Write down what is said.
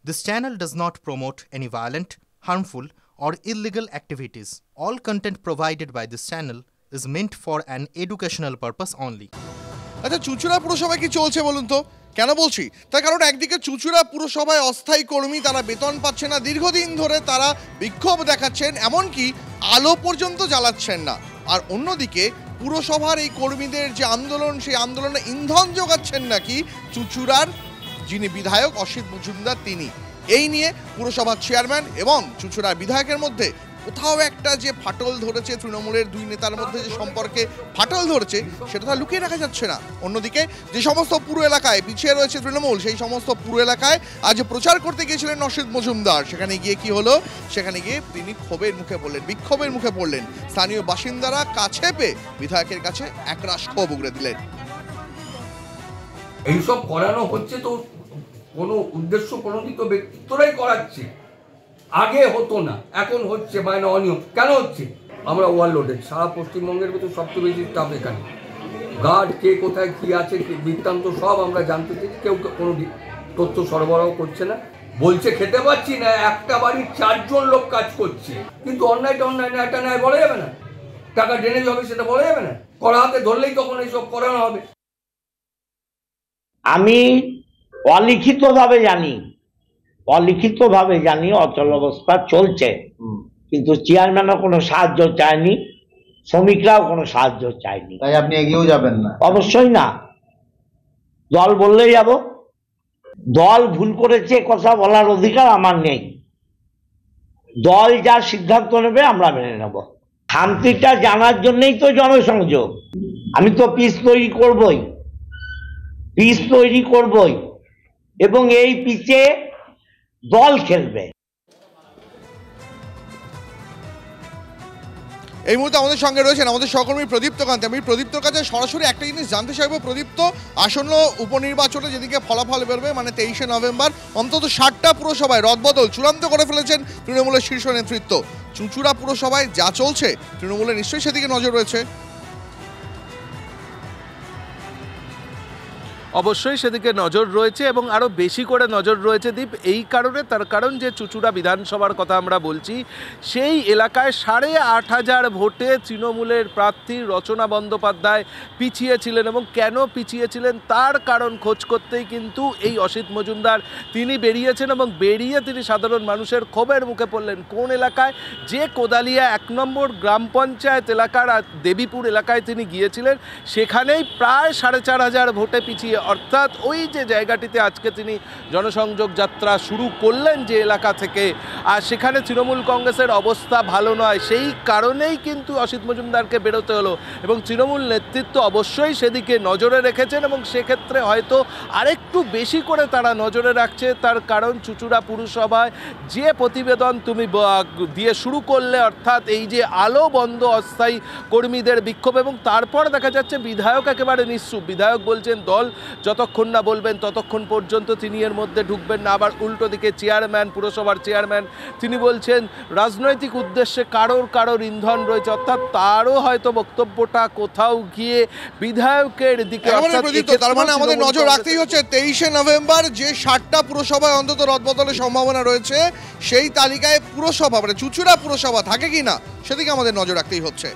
This channel does not promote any violent, harmful, or illegal activities. All content provided by this channel is meant for an educational purpose only. আচ্ছা, চুঁচুড়া পুরসভায় কি চলছে বলুন তো? কেন বলছি তার কারণ একদিকে চুঁচুড়া পুরসভায় অস্থায়ী কর্মী তারা বেতন পাচ্ছে না, দীর্ঘদিন ধরে তারা বিক্ষোভ দেখাচ্ছেন, এমনকি আলো পর্যন্ত জ্বালাচ্ছেন না। আর অন্যদিকে পুরসভার এই কর্মীদের যে আন্দোলন, সেই আন্দোলনে ইন্ধন যোগাচ্ছেন নাকি চুঁচুড়ার যিনি বিধায়ক অসিত মজুমদার তিনি। এই নিয়ে পুরসভার চেয়ারম্যান এবং চুঁচুড়ার বিধায়কের মধ্যে কোথাও একটা যে ফাটল ধরেছে, তৃণমূলের দুই নেতার মধ্যে যে সম্পর্কে ফাটল ধরেছে সেটা তো লুকিয়ে রাখা যাচ্ছে না। অন্যদিকে যে সমস্ত পুরো এলাকায় পিছিয়ে রয়েছে তৃণমূল, সেই সমস্ত পুরো এলাকায় আজ প্রচার করতে গিয়েছিলেন অসিত মজুমদার। সেখানে গিয়ে কি হলো? সেখানে গিয়ে তিনি ক্ষোভের মুখে পড়লেন, বিক্ষোভের মুখে পড়লেন। স্থানীয় বাসিন্দারা কাছে পেয়ে বিধায়কের কাছে একরাশ ক্ষোভ উগড়ে দিলেন। এইসব করানো হচ্ছে তো কোনো উদ্দেশ্য প্রণোদিত ব্যক্তিত্বরাই করাচ্ছে। আগে হতো না, এখন হচ্ছে মানে অনিয়ম। কেন হচ্ছে? আমরা ওভারলোডেড, সারা পশ্চিমবঙ্গের ভিতর সবচেয়ে বেশি স্টাফ এখানে। গার্ড কে কোথায় কি আছে বৃত্তান্ত সব আমরা জানতে চাই, কেউ কোনো তথ্য সরবরাহ করছে না। বলছে খেতে পাচ্ছি না, একটা বাড়ির 4 জন লোক কাজ করছে, কিন্তু অন্যায়টা অন্যায় না, এটা ন্যায় বলা যাবে না। টাকা ড্রেনেজ হবে সেটা বলা যাবে না। করা হাতে ধরলেই তখন এইসব করানো হবে। আমি অলিখিতভাবে জানি অচল অবস্থা চলছে, কিন্তু চেয়ারম্যানও কোনো সাহায্য চায়নি, শ্রমিকরাও কোনো সাহায্য চায়নি। তাই আপনি এগিয়েও যাবেন না? অবশ্যই না। দল বললেই যাব। দল ভুল করেছে কথা বলার অধিকার আমার নেই। দল যা সিদ্ধান্ত নেবে আমরা মেনে নেব। শান্তিটা জানার জন্যই তো জনসংযোগ। আমি তো পিস তৈরি করবই এবং এই পিচে দল খেলবে। এই মুহূর্তে আমাদের সঙ্গে রয়েছেন আমাদের সহকর্মী প্রদীপ্ত কান্তি। আমি প্রদীপ্তর কাছে সরাসরি একটা জিনিস জানতে চাইবো। প্রদীপ্ত, আসন্ন উপনির্বাচনে যেদিকে ফলাফল বেরোবে, মানে 23শে নভেম্বর, অন্তত 60টা পুরসভায় রদবদল চূড়ান্ত করে ফেলেছেন তৃণমূলের শীর্ষ নেতৃত্ব। চুঁচুড়া পুরসভায় যা চলছে তৃণমূলের নিশ্চয়ই সেদিকে নজর রয়েছে। অবশ্যই সেদিকে নজর রয়েছে এবং আরও বেশি করে নজর রয়েছে দীপ, এই কারণে, তার কারণ যে চুঁচুড়া বিধানসভার কথা আমরা বলছি, সেই এলাকায় 8,500 ভোটে তৃণমূলের প্রার্থী রচনা বন্দ্যোপাধ্যায় পিছিয়েছিলেন। এবং কেন পিছিয়েছিলেন তার কারণ খোঁজ করতেই কিন্তু এই অসিত মজুমদার তিনি বেরিয়েছেন এবং বেরিয়ে তিনি সাধারণ মানুষের ক্ষোভের মুখে পড়লেন। কোন এলাকায়? যে কোদালিয়া 1 নম্বর গ্রাম পঞ্চায়েত এলাকার দেবীপুর এলাকায় তিনি গিয়েছিলেন, সেখানেই প্রায় 4,500 ভোটে পিছিয়ে, অর্থাৎ ওই যে জায়গাটিতে আজকে তিনি জনসংযোগ যাত্রা শুরু করলেন যে এলাকা থেকে, আর সেখানে তৃণমূল কংগ্রেসের অবস্থা ভালো নয়। সেই কারণেই কিন্তু অসিত মজুমদারকে বেরোতে হলো এবং তৃণমূল নেতৃত্ব অবশ্যই সেদিকে নজরে রেখেছেন এবং সেক্ষেত্রে হয়তো আরেকটু বেশি করে তারা নজরে রাখছে। তার কারণ চুঁচুড়া পুরসভায় যে প্রতিবেদন তুমি দিয়ে শুরু করলে, অর্থাৎ এই যে আলো বন্ধ অস্থায়ী কর্মীদের বিক্ষোভ, এবং তারপর দেখা যাচ্ছে বিধায়ক একেবারে নিশ্চুপ। বিধায়ক বলছেন দল যতক্ষণ না বলবেন ততক্ষণ পর্যন্ত তিনি এর মধ্যে ঢুকবেন না। আবার উল্টো দিকে চেয়ারম্যান, পুরসভার চেয়ারম্যান, তিনি বলছেন রাজনৈতিক উদ্দেশ্যে কারোর ইন্ধন রয়েছে, অর্থাৎ তারও হয়তো বক্তব্যটা কোথাও গিয়ে বিধায়কের দিকে। তার মানে আমাদের নজর রাখতেই হচ্ছে 23শে নভেম্বর যে 60টা পুরসভায় অন্তত রদবদলের সম্ভাবনা রয়েছে, সেই তালিকায় পুরসভা মানে চুঁচুড়া পুরসভা থাকে কিনা সেদিকে আমাদের নজর রাখতেই হচ্ছে।